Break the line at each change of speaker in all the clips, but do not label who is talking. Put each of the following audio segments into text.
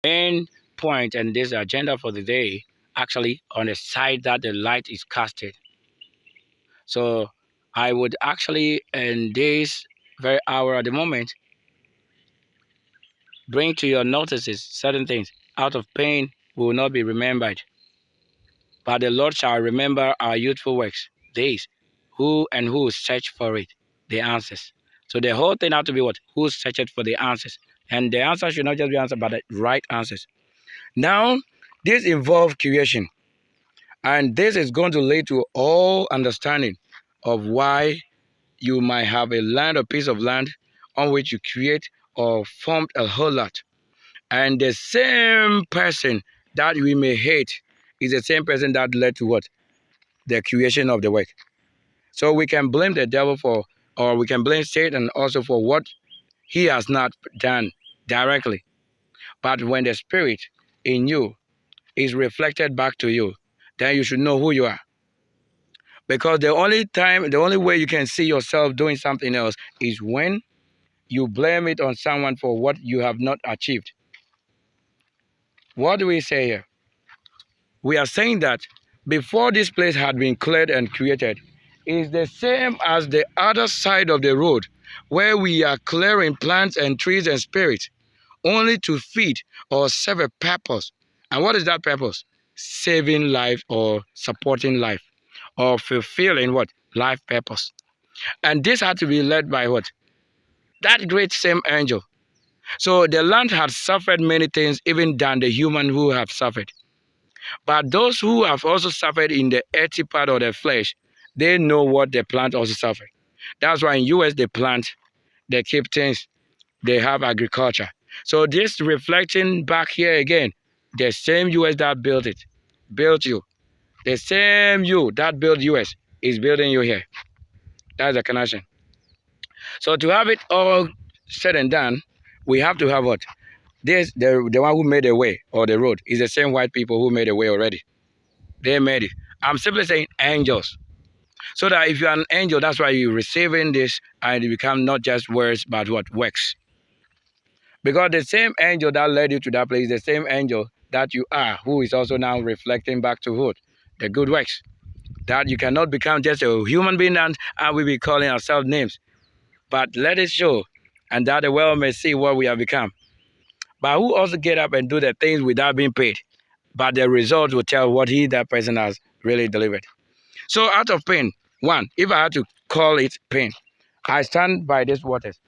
Main point and this agenda for the day actually on the side that the light is casted. So I would actually in this very hour at the moment bring to your notices certain things. Out of pain will not be remembered, but the Lord shall remember our youthful works, days. Who search for it, the answers. So the whole thing had to be what? Who searched for the answers? And the answer should not just be answered, but the right answers. Now, this involves creation. And this is going to lead to all understanding of why you might have a land or piece of land on which you create or formed a whole lot. And the same person that we may hate is the same person that led to what? The creation of the work. So we can blame the devil for, or we can blame Satan also for what he has not done directly. But when the spirit in you is reflected back to you, then you should know who you are. Because the only way you can see yourself doing something else is when you blame it on someone for what you have not achieved. What do we say here? We are saying that before this place had been cleared and created, is the same as the other side of the road where we are clearing plants and trees and spirits only to feed or serve a purpose. And what is that purpose? Saving life or supporting life or fulfilling what? Life purpose. And this had to be led by what? That great same angel. So the land had suffered many things even than the human who have suffered. But those who have also suffered in the earthy part of the flesh, they know what the plant also suffered. That's why in US they plant, they keep things, they have agriculture. So this reflecting back here again, the same US that built it, built you. The same you that built US is building you here. That's the connection. So to have it all said and done, we have to have what? The one who made the way or the road is the same white people who made the way already. They made it. I'm simply saying angels. So that if you're an angel, that's why you're receiving this and it become not just words, but what? Works. Because the same angel that led you to that place, the same angel that you are, who is also now reflecting back to what? The good works. That you cannot become just a human being and we be calling ourselves names. But let it show, and that the world may see what we have become. But who also get up and do the things without being paid? But the result will tell what that person has really delivered. So out of pain, one, if I had to call it pain, I stand by these waters.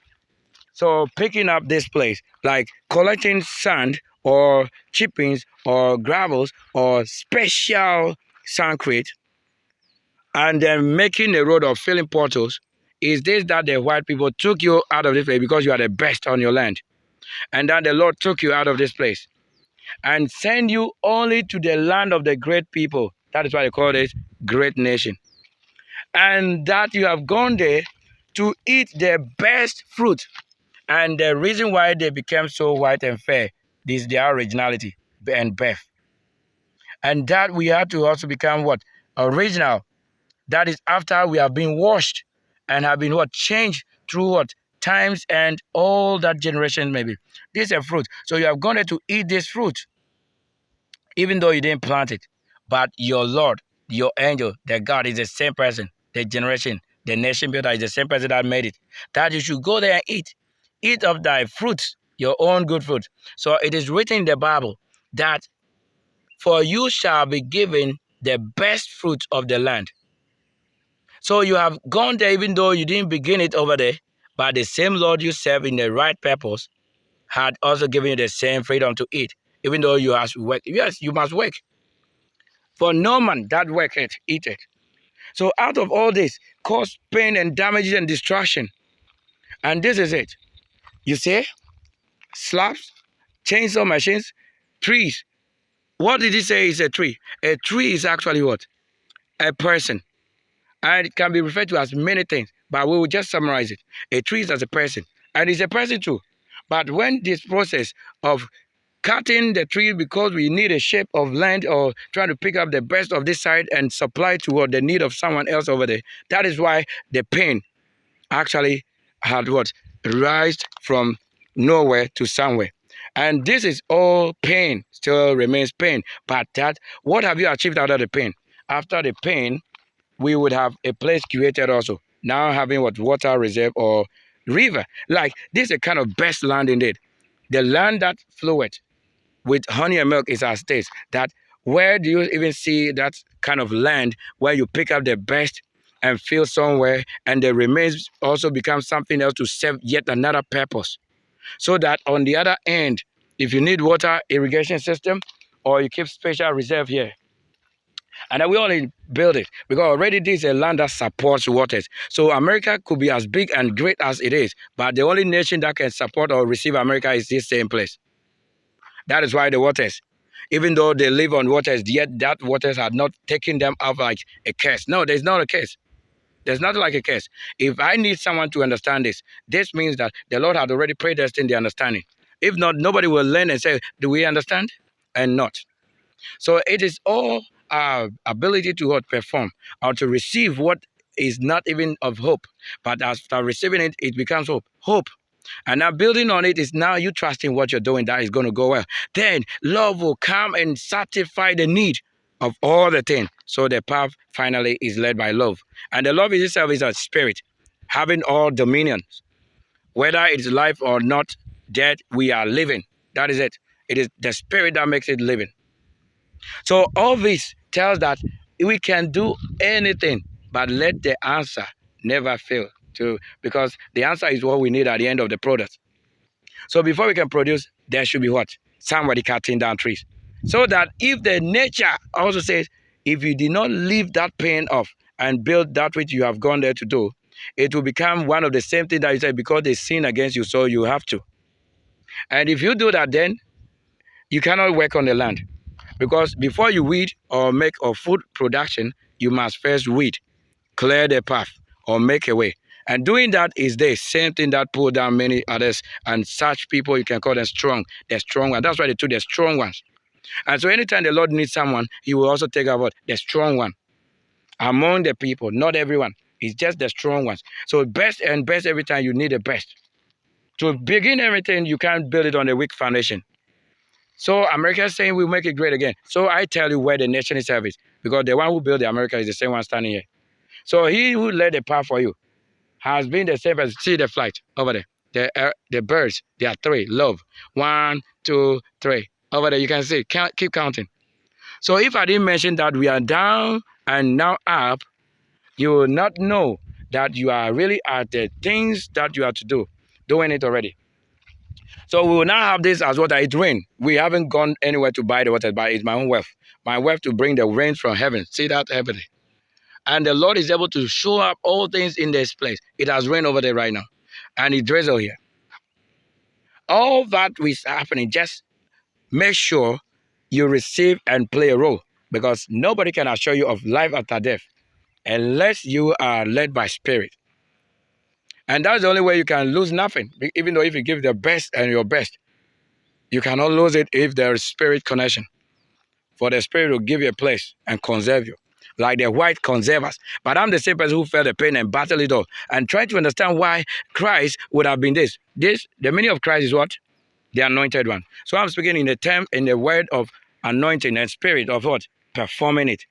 So picking up this place, like collecting sand or chippings or gravels or special concrete, and then making a road or filling portals, is this that the white people took you out of this place because you are the best on your land. And then the Lord took you out of this place and send you only to the land of the great people. That is why they call it great nation. And that you have gone there to eat the best fruit. And the reason why they became so white and fair is their originality and birth. And that we have to also become what? Original. That is after we have been washed and have been what? Changed through what? Times and all that generation maybe. This is a fruit. So you have gone there to eat this fruit, even though you didn't plant it. But your Lord, your angel, the God is the same person, the generation, the nation builder is the same person that made it. That you should go there and eat. Eat of thy fruits, your own good fruit. So it is written in the Bible that for you shall be given the best fruit of the land. So you have gone there even though you didn't begin it over there, but the same Lord you serve in the right purpose had also given you the same freedom to eat, even though you have to work. Yes, you must work. For no man that worketh eateth. So out of all this, cause pain and damages and destruction. And this is it. You see, slabs, chainsaw machines, trees. What did he say is a tree? A tree is actually what? A person. And it can be referred to as many things, but we will just summarize it. A tree is as a person, and it's a person too. But when this process of cutting the tree because we need a shape of land or trying to pick up the best of this side and supply toward the need of someone else over there, that is why the pain actually had what? Rised from nowhere to somewhere. And this is all pain, still remains pain. But that, what have you achieved out of the pain? After the pain, we would have a place created also. Now having what, water reserve or river. Like this is a kind of best land indeed. The land that floweth with honey and milk is our state. That where do you even see that kind of land where you pick up the best and fill somewhere and the remains also become something else to serve yet another purpose? So that on the other end, if you need water irrigation system or you keep special reserve here, and then we only build it because already this is a land that supports waters. So America could be as big and great as it is, but the only nation that can support or receive America is this same place. That is why the waters, even though they live on waters, yet that waters are not taking them up like a curse. No, there's not a curse. There's nothing like a curse. If I need someone to understand this, this means that the Lord had already predestined the understanding. If not, nobody will learn and say, do we understand? And not. So it is all our ability to what, perform or to receive what is not even of hope. But after receiving it, it becomes hope. Hope. And now building on it is now you trusting what you're doing that is going to go well. Then love will come and satisfy the need of all the things. So the path finally is led by love. And the love itself is a spirit, having all dominions. Whether it's life or not, death, we are living. That is it. It is the spirit that makes it living. So all this tells that we can do anything, but let the answer never fail. Because the answer is what we need at the end of the product. So before we can produce, there should be what? Somebody cutting down trees. So that if the nature also says, if you did not leave that pain off and build that which you have gone there to do, it will become one of the same thing that you said, because they sin against you, so you have to. And if you do that, then you cannot work on the land. Because before you weed or make a food production, you must first weed, clear the path, or make a way. And doing that is the same thing that pulled down many others. And such people, you can call them strong. They're strong ones. That's why they took the strong ones. And so anytime the Lord needs someone, he will also take out the strong one. Among the people, not everyone. It's just the strong ones. So best and best every time you need the best. To begin everything, you can't build it on a weak foundation. So America is saying we'll make it great again. So I tell you where the nation is service. Because the one who built the America is the same one standing here. So he who led the path for you has been the same as, see the flight over there. The birds, there are three. Love. 1, 2, 3. Over there, you can see. Keep counting. So if I didn't mention that we are down and now up, you will not know that you are really at the things that you have to do, doing it already. So we will now have this as water. It rain. We haven't gone anywhere to buy the water, but it's my own wealth. My wealth to bring the rain from heaven. See that heavily. And the Lord is able to show up all things in this place. It has rained over there right now. And it drizzle here. All that is happening, just make sure you receive and play a role. Because nobody can assure you of life after death unless you are led by spirit. And that's the only way you can lose nothing. Even though if you give the best and your best, you cannot lose it if there is spirit connection. For the spirit will give you a place and conserve you. Like the white conservers. But I'm the same person who felt the pain and battled it all. And try to understand why Christ would have been this. The meaning of Christ is what? The anointed one. So I'm speaking in the term, in the word of anointing and spirit of what? Performing it.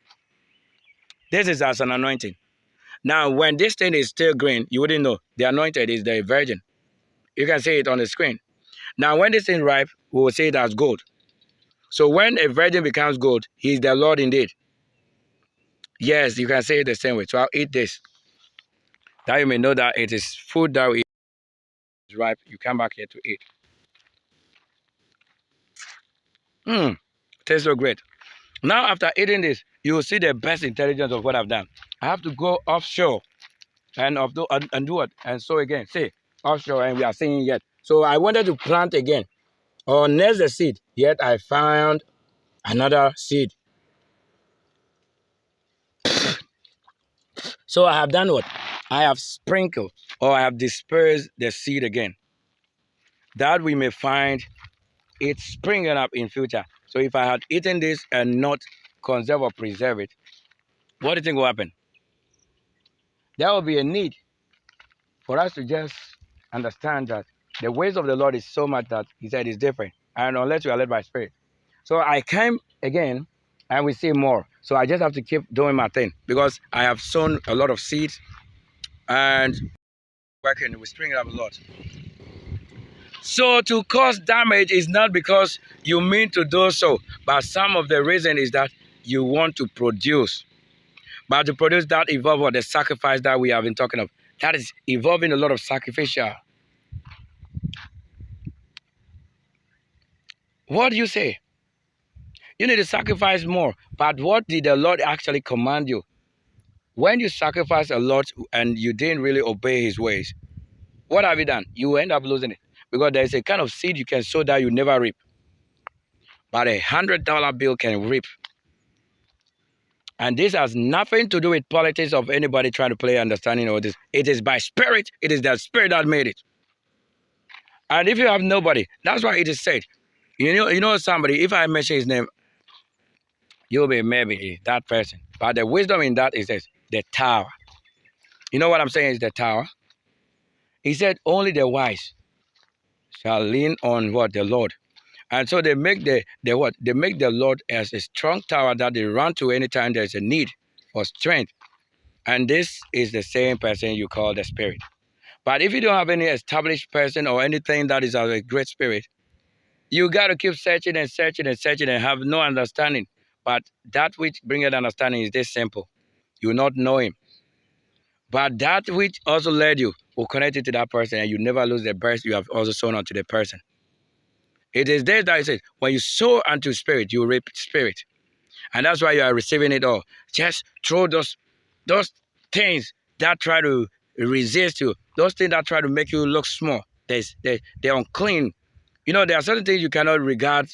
This is as an anointing. Now, when this thing is still green, you wouldn't know. The anointed is the virgin. You can see it on the screen. Now, when this thing ripe, we will say it as gold. So when a virgin becomes gold, he is the Lord indeed. Yes, you can say it the same way. So I'll eat this. That you may know that it is food that we eat is ripe. You come back here to eat. Tastes so great. Now after eating this, you will see the best intelligence of what I've done. I have to go offshore and do what? And sow again. See, offshore, and we are seeing yet. So I wanted to plant again or nest the seed. Yet I found another seed. So I have done what? I have sprinkled or I have dispersed the seed again, that we may find it springing up in future. So if I had eaten this and not conserve or preserve it, what do you think will happen? There will be a need for us to just understand that the ways of the Lord is so much that he said is different. and unless you are led by spirit. So I came again, and we see more. So I just have to keep doing my thing because I have sown a lot of seeds and working. We spring it up a lot. So to cause damage is not because you mean to do so, but some of the reason is that you want to produce. But to produce that involve what the sacrifice that we have been talking of. That is involving a lot of sacrificial. What do you say? You need to sacrifice more. But what did the Lord actually command you? When you sacrifice a lot and you didn't really obey his ways, what have you done? You end up losing it. Because there's a kind of seed you can sow that you never reap. But $100 bill can reap. And this has nothing to do with politics of anybody trying to play understanding all this. It is by spirit. It is the spirit that made it. And if you have nobody, that's why it is said. You know somebody, if I mention his name, you'll be maybe that person. But the wisdom in that is this, the tower. You know what I'm saying is the tower? He said only the wise shall lean on what? The Lord. And so they make the what? They make the Lord as a strong tower that they run to anytime there's a need for strength. And this is the same person you call the spirit. But if you don't have any established person or anything that is of a great spirit, you got to keep searching and searching and searching and have no understanding. But that which bringeth understanding is this simple. You will not know him. But that which also led you will connect you to that person, and you never lose the best you have also sown unto the person. It is there that it says, when you sow unto spirit, you reap spirit. And that's why you are receiving it all. Just throw those things that try to resist you, those things that try to make you look small. They're unclean. You know, there are certain things you cannot regard.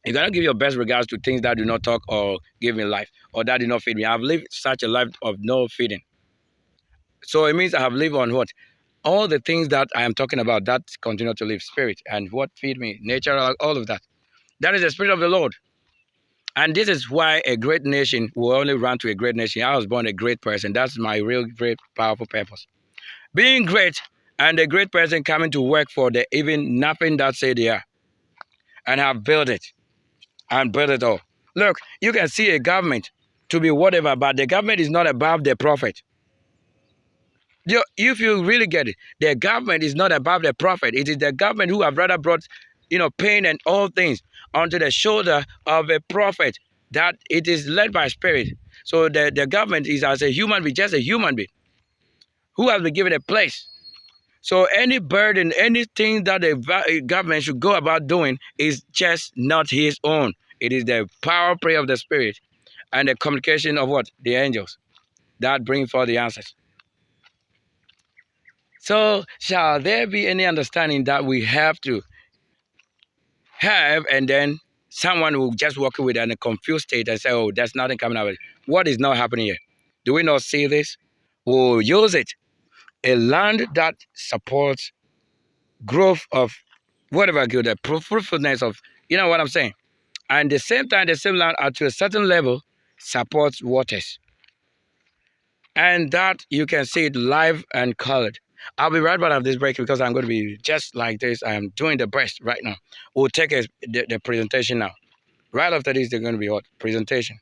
You cannot give your best regards to things that do not talk or give me life, or that do not feed me. I've lived such a life of no feeding. So it means I have lived on what? All the things that I am talking about that continue to live spirit. And what feed me? Nature, all of that. That is the spirit of the Lord. And this is why a great nation will only run to a great nation. I was born a great person. That's my real great powerful purpose. Being great and a great person coming to work for the even nothing that say they are. And have built it. And built it all. Look, you can see a government to be whatever, but the government is not above the prophet. If you really get it, the government is not above the prophet. It is the government who have rather brought, pain and all things onto the shoulder of a prophet, that it is led by spirit. So the government is as a human being, just a human being, who has been given a place. So any burden, anything that the government should go about doing is just not his own. It is the power prayer of the spirit and the communication of what? The angels that bring forth the answers. So shall there be any understanding that we have to have, and then someone will just walk with in a confused state and say, oh, there's nothing coming out of it. What is not happening here? Do we not see this? We'll use it. A land that supports growth of whatever good, the fruitfulness of, you know what I'm saying? And at the same time, the same land to a certain level supports waters. And that you can see it live and colored. I'll be right back after this break because I'm going to be just like this. I am doing the best right now. We'll take the presentation now. Right after this, they're going to be what? Presentation.